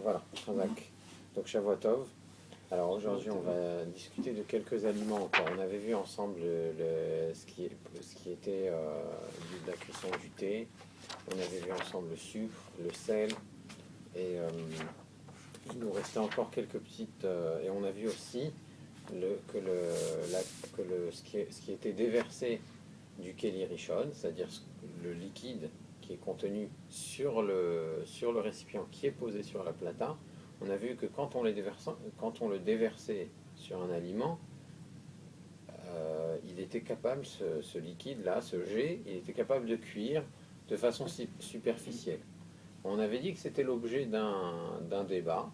Voilà, Razak. Donc Shavuot Tov. Alors aujourd'hui, on va discuter de quelques aliments encore. On avait vu ensemble ce qui était de la cuisson du thé. On avait vu ensemble le sucre, le sel. Et il nous restait encore quelques petites... et on a vu aussi ce qui était déversé du Keli Rishon, c'est-à-dire le liquide qui est contenu sur le récipient qui est posé sur la plata. On a vu que quand on le déversait sur un aliment, il était capable, ce liquide-là, ce jet, il était capable de cuire de façon superficielle. On avait dit que c'était l'objet d'un débat.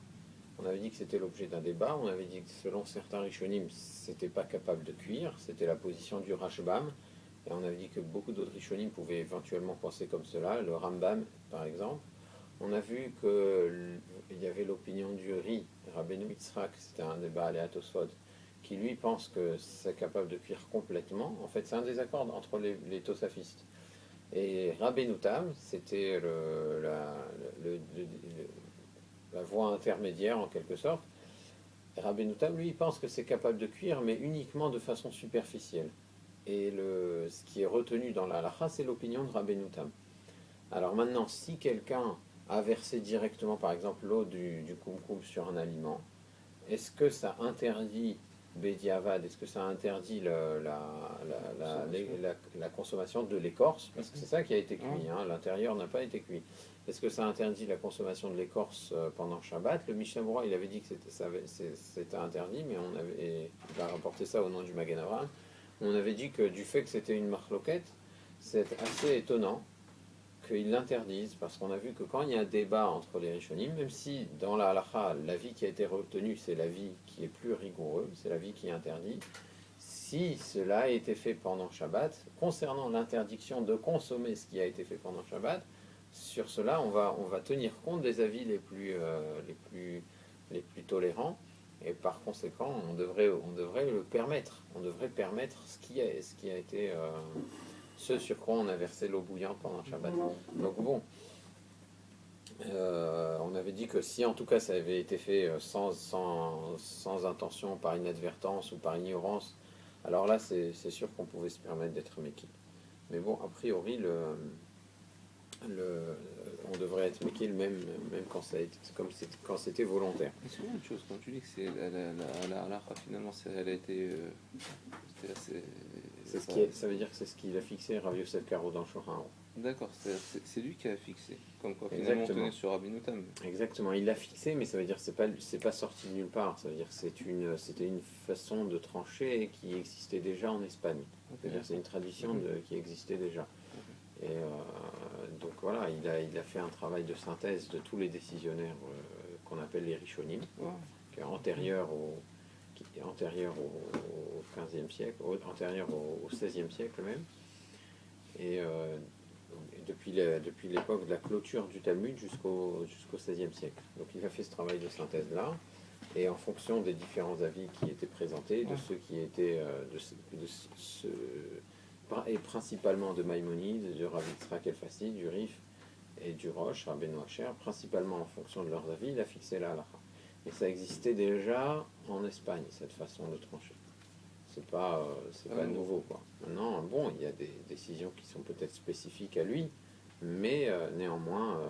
On avait dit que c'était l'objet d'un débat. On avait dit que selon certains Rishonim, c'était pas capable de cuire. C'était la position du Rashbam. Et on avait dit que beaucoup d'autres Rishonim pouvaient éventuellement penser comme cela. Le Rambam, par exemple. On a vu qu'il y avait l'opinion du Ri, Rabbeinu Yitzhak, c'était un débat à Tosfot, qui lui pense que c'est capable de cuire complètement. En fait, c'est un désaccord entre les tosafistes. Et Rabbeinu Tam, c'était la voie intermédiaire en quelque sorte. Rabbeinu Tam, lui, il pense que c'est capable de cuire, mais uniquement de façon superficielle. Et ce qui est retenu dans la halakha, c'est l'opinion de Rabbeinu Tam. Alors maintenant, si quelqu'un a versé directement, par exemple, l'eau du koum-koum sur un aliment, est-ce que ça interdit Bediavad, est-ce que ça interdit la consommation de l'écorce? Parce que c'est ça qui a été cuit, hein, l'intérieur n'a pas été cuit. Est-ce que ça interdit la consommation de l'écorce pendant Shabbat? Le Mishnah Berurah, il avait dit que c'était interdit, mais il a rapporté ça au nom du Magen Avraham. On avait dit que du fait que c'était une marloquette, c'est assez étonnant qu'ils l'interdisent, parce qu'on a vu que quand il y a un débat entre les Rishonim, même si dans la halakha, l'avis qui a été retenu, c'est l'avis qui est plus rigoureux, c'est l'avis qui est interdit, si cela a été fait pendant Shabbat, concernant l'interdiction de consommer ce qui a été fait pendant Shabbat, sur cela, on va tenir compte des avis les plus tolérants, et par conséquent, on devrait le permettre. On devrait permettre ce qui a été... ce sur quoi on a versé l'eau bouillante pendant Shabbat. Donc bon, on avait dit que si en tout cas ça avait été fait sans intention, par inadvertance ou par ignorance, alors là c'est sûr qu'on pouvait se permettre d'être méquille. Mais bon, a priori, on devrait être méquille même quand quand c'était volontaire. C'est une chose, quand tu dis que c'est la finalement, elle a été... ça veut dire que c'est ce qu'il a fixé Rav Yosef Karo dans Shulchan Aruch. D'accord, c'est lui qui a fixé. Comme quoi, finalement, on tenait sur Rabbeinu Tam. Exactement, il l'a fixé, mais ça veut dire que c'est pas sorti de nulle part. Ça veut dire que c'était une façon de trancher qui existait déjà en Espagne. C'est-à-dire c'est une tradition qui existait déjà. Et donc voilà, il a fait un travail de synthèse de tous les décisionnaires qu'on appelle les Rishonim, qui est antérieur au 15e siècle, antérieur au 16e siècle même. Et depuis l'époque de la clôture du Talmud jusqu'au 16e siècle. Donc il a fait ce travail de synthèse-là, et en fonction des différents avis qui étaient présentés, de ceux qui étaient... et principalement de Maïmonide, de Rav Yitzhak El-Fassi, du Rif et du Roche, Rabbeinu Asher, principalement en fonction de leurs avis, il a fixé la halakha. Et ça existait déjà en Espagne, cette façon de trancher. C'est pas nouveau, quoi. Maintenant, bon, il y a des décisions qui sont peut-être spécifiques à lui, mais néanmoins,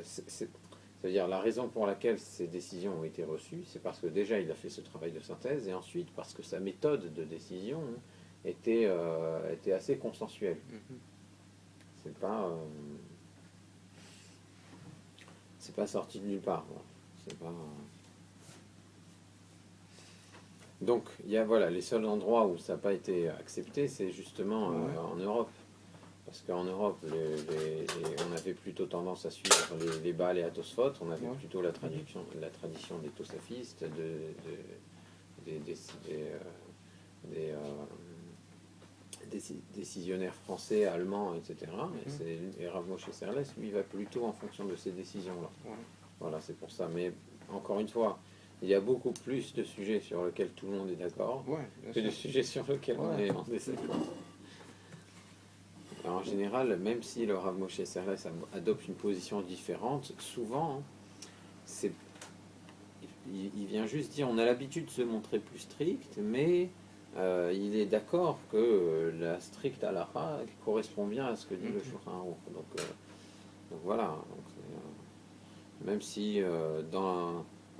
c'est-à-dire la raison pour laquelle ces décisions ont été reçues, c'est parce que déjà il a fait ce travail de synthèse, et ensuite parce que sa méthode de décision était assez consensuelle. C'est pas sorti de nulle part. C'est pas... Donc, il y a les seuls endroits où ça n'a pas été accepté, c'est justement en Europe. Parce qu'en Europe, on avait plutôt tendance à suivre les Baal et à Tosfot, on avait plutôt la tradition des Tosafistes, des décisionnaires français, allemands, etc. Et Rav Moshe Serles, lui, va plutôt en fonction de ces décisions-là. Voilà, c'est pour ça. Mais encore une fois, il y a beaucoup plus de sujets sur lesquels tout le monde est d'accord que de sujets sur lesquels on est en désaccord. En général, même si le Rav Moshe Serles adopte une position différente, souvent, c'est, il vient juste dire on a l'habitude de se montrer plus strict, mais il est d'accord que la stricte halakha correspond bien à ce que dit le Shulchan Aruch. Donc voilà. Même si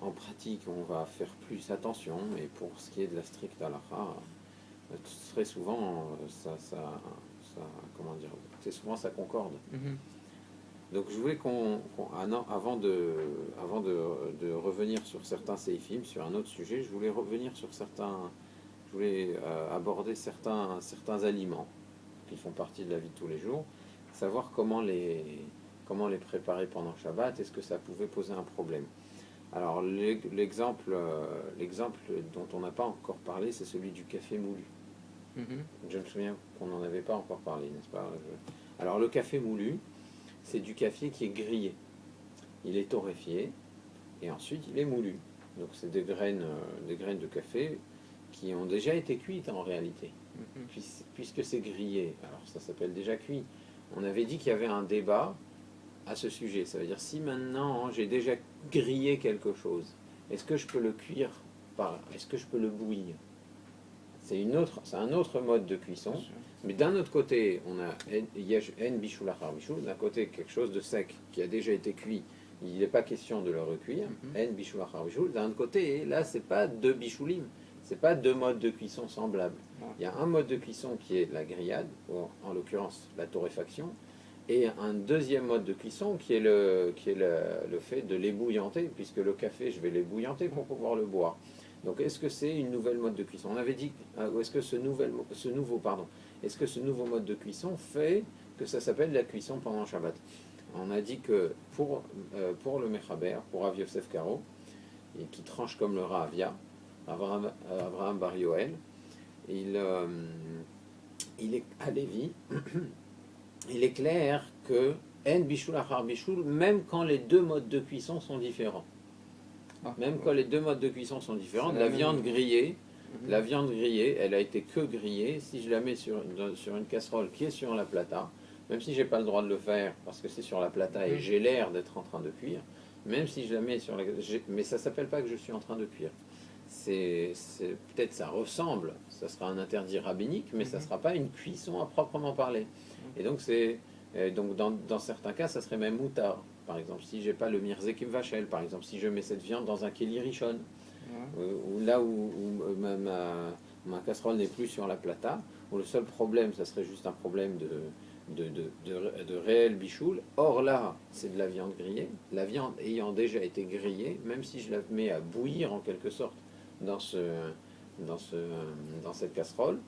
en pratique on va faire plus attention, mais pour ce qui est de la stricte halakha, très souvent comment dire, c'est souvent ça concorde. Donc je voulais avant de revenir sur certains séifim, sur un autre sujet, je voulais revenir sur je voulais aborder certains aliments qui font partie de la vie de tous les jours, savoir comment les préparer pendant Shabbat, est-ce que ça pouvait poser un problème. Alors l'exemple dont on n'a pas encore parlé, c'est celui du café moulu. Je me souviens qu'on n'en avait pas encore parlé, n'est-ce pas? Alors le café moulu, c'est du café qui est grillé. Il est torréfié et ensuite il est moulu. Donc c'est des graines de café qui ont déjà été cuites en réalité. Puisque c'est grillé, alors ça s'appelle déjà cuit. On avait dit qu'il y avait un débat à ce sujet. Ça veut dire si maintenant j'ai déjà grillé quelque chose, est-ce que je peux le cuire est-ce que je peux le bouillir? C'est un autre mode de cuisson. Mais d'un autre côté, on a en bichoul achar bichoul, d'un côté quelque chose de sec qui a déjà été cuit, il n'est pas question de le recuire, en bichoul achar bichoul. D'un autre côté, là c'est pas deux bichoulim, c'est pas deux modes de cuisson semblables. Il y a un mode de cuisson qui est la grillade, ou en l'occurrence la torréfaction, et un deuxième mode de cuisson qui est le fait de l'ébouillanter, puisque le café je vais l'ébouillanter pour pouvoir le boire. Donc est-ce que c'est une nouvelle mode de cuisson? On avait dit, est-ce que ce nouveau mode de cuisson fait que ça s'appelle la cuisson pendant Shabbat? On a dit que pour le Mechaber, pour Rav Yosef Karo, et qui tranche comme le Rahavia, Abraham Bar Yoel, il est à Lévi, il est clair que en bichoul achar bichoul, même quand les deux modes de cuisson sont différents. Même quand les deux modes de cuisson sont différents, la viande grillée, elle a été que grillée. Si je la mets sur une casserole qui est sur la plata, même si j'ai pas le droit de le faire parce que c'est sur la plata et j'ai l'air d'être en train de cuire, même si je la mets mais ça s'appelle pas que je suis en train de cuire. Peut-être ça ressemble, ça sera un interdit rabbinique, mais ça sera pas une cuisson à proprement parler. Et donc dans certains cas, ça serait même moutard. Par exemple, si j'ai pas le mirzekim vachel, par exemple, si je mets cette viande dans un keli rishon, ou là où ma casserole n'est plus sur la plata, où le seul problème, ça serait juste un problème de réel bichoul. Or là, c'est de la viande grillée. La viande ayant déjà été grillée, même si je la mets à bouillir en quelque sorte dans cette casserole,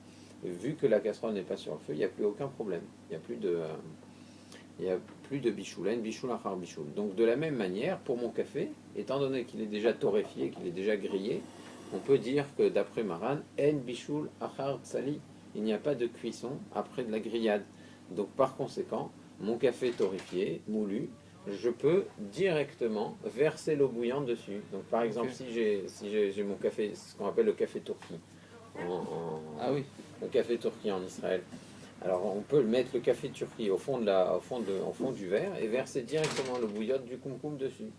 vu que la casserole n'est pas sur le feu, il n'y a plus aucun problème. Il n'y a plus de bichoul, bichoul achar bichoul. Donc de la même manière, pour mon café, étant donné qu'il est déjà torréfié, qu'il est déjà grillé, on peut dire que d'après Maran, en bichoul achar tsali, il n'y a pas de cuisson après de la grillade. Donc par conséquent, mon café torréfié, moulu, je peux directement verser l'eau bouillante dessus. Donc par exemple, si j'ai mon café, ce qu'on appelle le café turki, le café turki en Israël. Alors on peut mettre le café turki au fond du verre et verser directement le bouillotte du koum-koum dessus.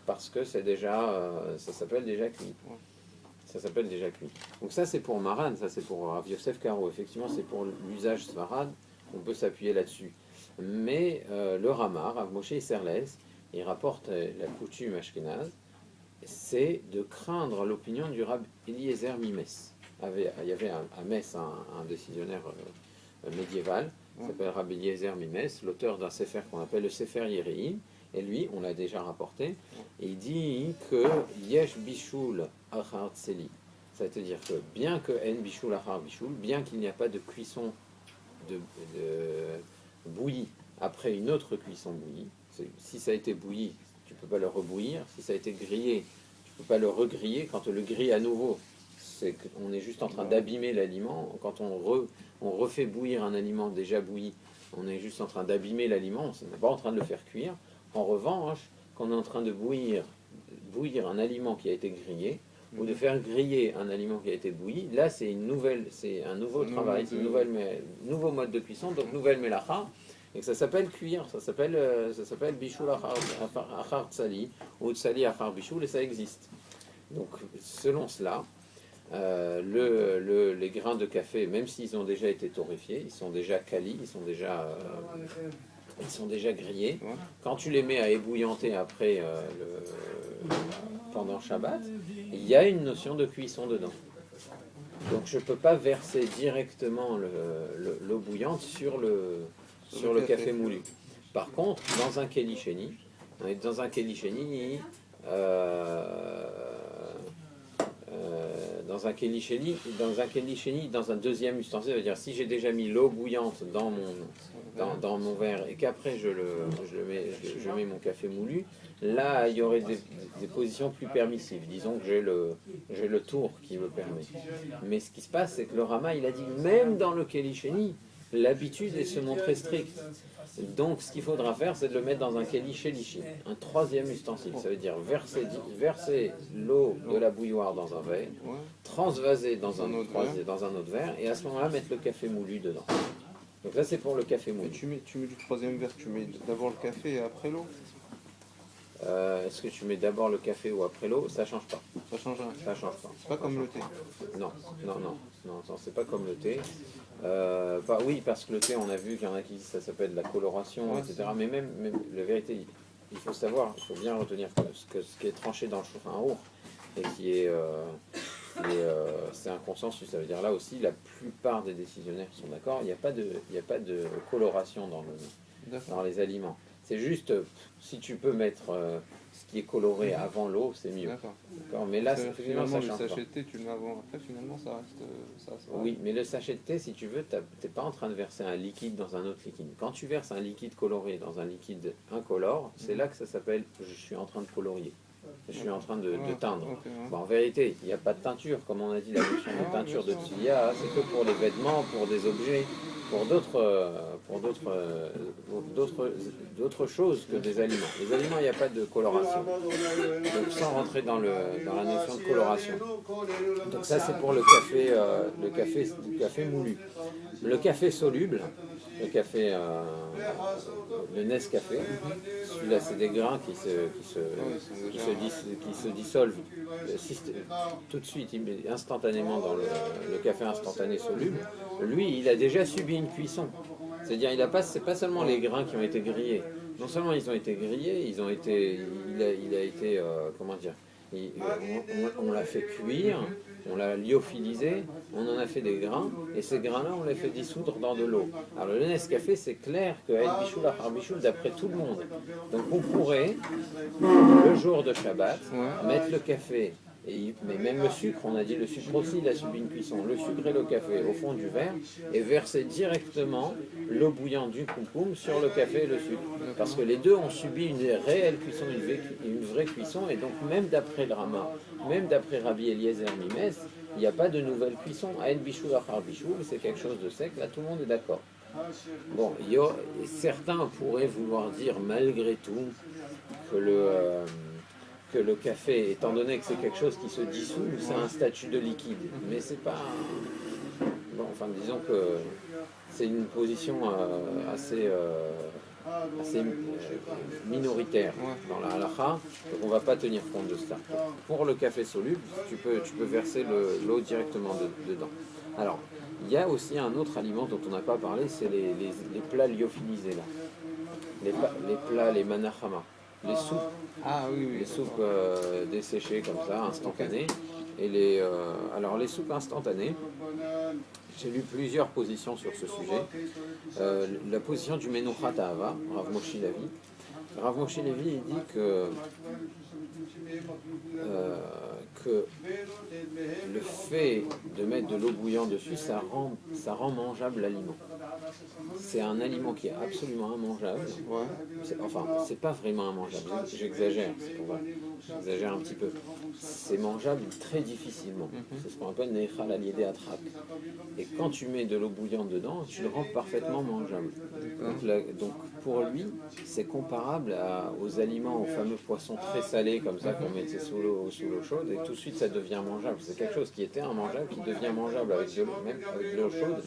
Parce que c'est déjà, ça s'appelle déjà cuit. Ça s'appelle déjà cuit. Donc ça c'est pour Maran, ça c'est pour Rav Yosef Karo. Effectivement c'est pour l'usage svarad, on peut s'appuyer là-dessus. Mais le Ramar, Rav Moshe Isserles, il rapporte la coutume ashkénaze, c'est de craindre l'opinion du Rab Eliezer Mimes. Il y avait à Metz un décisionnaire médiéval, qui s'appelle Rabbi Eliezer Mimes, l'auteur d'un sefer qu'on appelle le Sefer Yereim, et lui, on l'a déjà rapporté, et il dit que Yesh Bishul Achar Tseli, c'est-à-dire que bien que En Bishul Achar Bishul, bien qu'il n'y a pas de cuisson de bouillie après une autre cuisson bouillie, si ça a été bouilli, tu ne peux pas le rebouillir, si ça a été grillé, tu ne peux pas le regriller, quand on le grille à nouveau, on est juste en train d'abîmer l'aliment. Quand on refait bouillir un aliment déjà bouilli, on est juste en train d'abîmer l'aliment, on n'est pas en train de le faire cuire. En revanche, quand on est en train de bouillir un aliment qui a été grillé, ou de faire griller un aliment qui a été bouilli, là c'est un nouveau travail, c'est un nouveau mode de cuisson, donc nouvelle mélacha, Et que ça s'appelle cuire, ça s'appelle bichoul achar tsali, ou tsali achar bichoul, et ça existe. Donc, selon cela, les grains de café, même s'ils ont déjà été torréfiés, ils sont déjà calis, ils sont déjà grillés. Ouais. Quand tu les mets à ébouillanter après, pendant Shabbat, il y a une notion de cuisson dedans. Donc je ne peux pas verser directement l'eau bouillante sur le café moulu. Par contre, dans un kéli-chéni, dans un deuxième ustensile, ça veut dire si j'ai déjà mis l'eau bouillante dans mon verre et qu'après je mets mon café moulu, là il y aurait des positions plus permissives. Disons que j'ai le tour qui me permet. Mais ce qui se passe, c'est que le Rama il a dit même dans le kéli-chéni, l'habitude est de se montrer stricte. Donc ce qu'il faudra faire, c'est de le mettre dans un kéli shelishi, un troisième ustensile. Ça veut dire verser l'eau de la bouilloire dans un verre, transvaser dans un autre verre, et à ce moment-là mettre le café moulu dedans. Donc là c'est pour le café moulu. Tu mets du troisième verre, tu mets d'abord le café et après l'eau. Est-ce que tu mets d'abord le café ou après l'eau? Ça change pas. Ça change rien. Ça change pas. C'est pas comme le thé. Non, c'est pas comme le thé. Oui, parce que le thé, on a vu qu'il y en a qui disent ça s'appelle de la coloration, etc. Mais même la vérité, il faut savoir, il faut bien retenir que ce qui est tranché dans le Shulchan Aruch et c'est un consensus. Ça veut dire là aussi, la plupart des décisionnaires sont d'accord. Il n'y a pas de coloration dans les aliments. C'est juste, si tu peux mettre ce qui est coloré avant l'eau, c'est mieux. D'accord. Mais là, finalement, ça change le pas. sachet de thé, tu le mets avant, après, finalement, ça reste. Oui, mais le sachet de thé, si tu veux, tu n'es pas en train de verser un liquide dans un autre liquide. Quand tu verses un liquide coloré dans un liquide incolore, c'est là que ça s'appelle « je suis en train de colorier ». Je suis en train de teindre. Okay, ouais. Bon, en vérité, il n'y a pas de teinture, comme on a dit, la notion de teinture de Tsuya, c'est que pour les vêtements, pour des objets, pour d'autres choses que des aliments. Les aliments, il n'y a pas de coloration. Donc sans rentrer dans la notion de coloration. Donc ça, c'est pour le café moulu. Le café soluble, le Nescafé, celui-là, c'est des grains qui se dissolvent tout de suite, instantanément dans le café instantané soluble. Lui, il a déjà subi une cuisson. C'est-à-dire, c'est pas seulement les grains qui ont été grillés. Non seulement ils ont été grillés, il a été, comment dire, on l'a fait cuire, on l'a lyophilisé, on en a fait des grains, et ces grains-là, on les fait dissoudre dans de l'eau. Alors le Nescafé, c'est clair que El Bichoul Achar Bichoul, d'après tout le monde. Donc on pourrait, le jour de Shabbat, mettre le café, mais même le sucre, on a dit le sucre aussi, il a subi une cuisson, le sucre et le café au fond du verre, et verser directement l'eau bouillante du koum sur le café et le sucre. Parce que les deux ont subi une réelle cuisson, une vraie cuisson, et donc même d'après le Rama, même d'après Rabbi Eliezer Mimes, il n'y a pas de nouvelle cuisson. Aïn Bichoul Achar Bichoul, c'est quelque chose de sec, là tout le monde est d'accord. Bon, certains pourraient vouloir dire malgré tout que le café, étant donné que c'est quelque chose qui se dissout, c'est un statut de liquide. Mais c'est pas... Bon, enfin, disons que c'est une position assez minoritaire dans la halakha, donc on ne va pas tenir compte de cela. Pour le café soluble, tu peux verser l'eau directement dedans. Alors, il y a aussi un autre aliment dont on n'a pas parlé, c'est les plats lyophilisés là. Les plats, les manachama. Les soupes, les soupes desséchées comme ça, instantanées. Et alors les soupes instantanées, j'ai lu plusieurs positions sur ce sujet. La position du Menuchat Ahava, Rav Moshe Levi. Rav Moshe Levi il dit que le fait de mettre de l'eau bouillante dessus, ça rend mangeable l'aliment. C'est un aliment qui est absolument immangeable. C'est pas vraiment immangeable, j'exagère, j'exagère un petit peu. C'est mangeable très difficilement. C'est ce qu'on appelle Nechal al-Yedei Atrak. Et quand tu mets de l'eau bouillante dedans, tu le rends parfaitement mangeable. Donc pour lui, c'est comparable aux aliments, aux fameux poissons très salés salé comme ça qu'on mettait sous l'eau chaude et tout de suite ça devient mangeable. C'est quelque chose qui était immangeable qui devient mangeable avec même avec de l'eau chaude.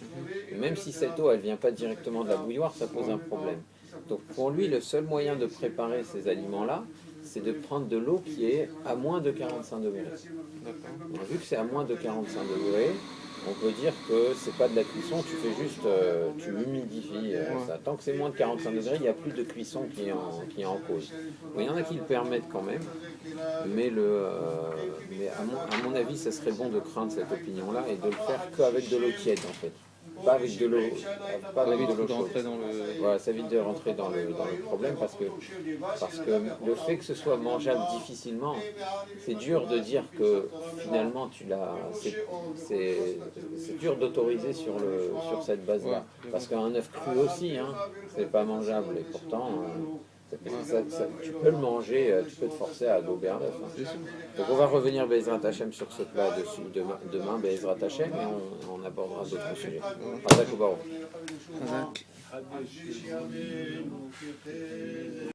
Et même si cette eau elle vient pas directement de la bouilloire, ça pose un problème. Donc pour lui, le seul moyen de préparer ces aliments-là, c'est de prendre de l'eau qui est à moins de 45 degrés. Donc, vu que c'est à moins de 45 degrés, on peut dire que c'est pas de la cuisson, tu fais juste, tu humidifies ça. Tant que c'est moins de 45 degrés, il n'y a plus de cuisson qui est en cause. Bon, il y en a qui le permettent quand même, mais, mais à mon avis, ça serait bon de craindre cette opinion-là et de le faire qu'avec de l'eau tiède en fait. Pas avec de l'eau, pas avec de l'eau chaude. Voilà, ça évite de rentrer dans le problème parce que le fait que ce soit mangeable difficilement, c'est dur de dire que finalement c'est dur d'autoriser sur cette base-là. Parce qu'un œuf cru aussi, hein, c'est pas mangeable et pourtant. Tu peux le manger, tu peux te forcer à gober un œuf. Hein. Donc on va revenir Be'ezrat Hashem sur ce plat dessus demain Be'ezrat Hashem et on abordera d'autres sujets. Hazak ou Baruch. Hazak.